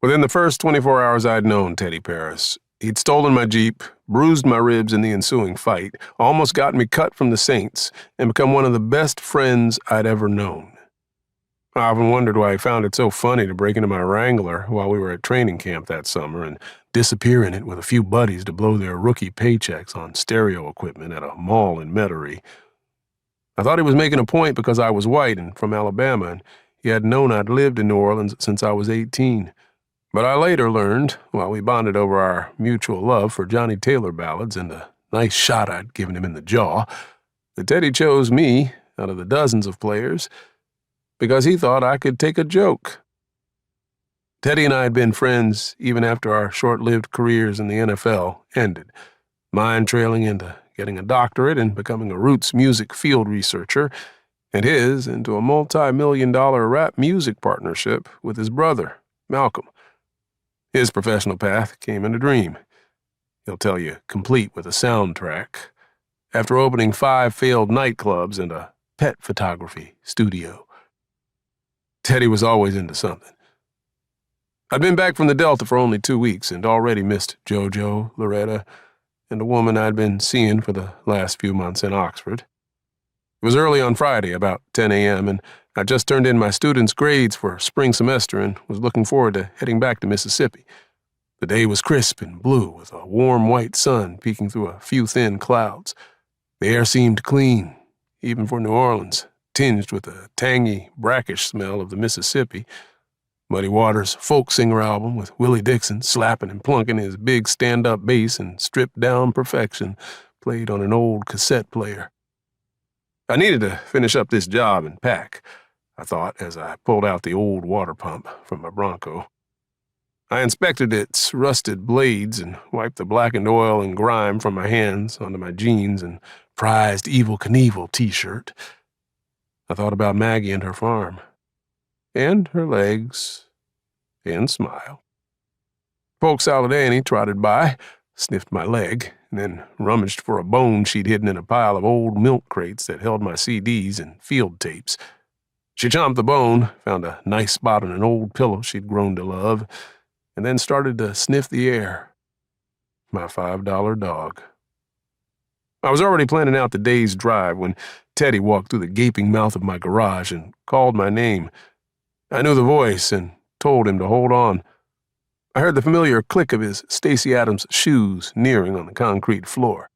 Within the first 24 hours I'd known Teddy Paris. He'd stolen my Jeep, bruised my ribs in the ensuing fight, almost got me cut from the Saints, and become one of the best friends I'd ever known. I often wondered why he found it so funny to break into my Wrangler while we were at training camp that summer and disappear in it with a few buddies to blow their rookie paychecks on stereo equipment at a mall in Metairie. I thought he was making a point because I was white and from Alabama, and he had known I'd lived in New Orleans since I was 18. But I later learned, while we bonded over our mutual love for Johnny Taylor ballads and the nice shot I'd given him in the jaw, that Teddy chose me out of the dozens of players because he thought I could take a joke. Teddy and I had been friends even after our short-lived careers in the NFL ended, mine trailing into getting a doctorate and becoming a roots music field researcher, and his into a multi-million-dollar rap music partnership with his brother, Malcolm. His professional path came in a dream. He'll tell you, complete with a soundtrack, after opening 5 failed nightclubs and a pet photography studio. Teddy was always into something. I'd been back from the Delta for only 2 weeks and already missed JoJo, Loretta, and a woman I'd been seeing for the last few months in Oxford. It was early on Friday, about 10 a.m., and I just turned in my students' grades for spring semester and was looking forward to heading back to Mississippi. The day was crisp and blue, with a warm white sun peeking through a few thin clouds. The air seemed clean, even for New Orleans, tinged with the tangy, brackish smell of the Mississippi. Muddy Waters' folk singer album with Willie Dixon slapping and plunking his big stand-up bass in stripped-down perfection played on an old cassette player. I needed to finish up this job and pack, I thought as I pulled out the old water pump from my Bronco. I inspected its rusted blades and wiped the blackened oil and grime from my hands onto my jeans and prized Evel Knievel t-shirt. I thought about Maggie and her farm, and her legs, and smiled. Polk Salad Annie trotted by, sniffed my leg, and then rummaged for a bone she'd hidden in a pile of old milk crates that held my CDs and field tapes. She chomped the bone, found a nice spot on an old pillow she'd grown to love, and then started to sniff the air. My $5 dog. I was already planning out the day's drive when Teddy walked through the gaping mouth of my garage and called my name. I knew the voice and told him to hold on. I heard the familiar click of his Stacey Adams shoes nearing on the concrete floor.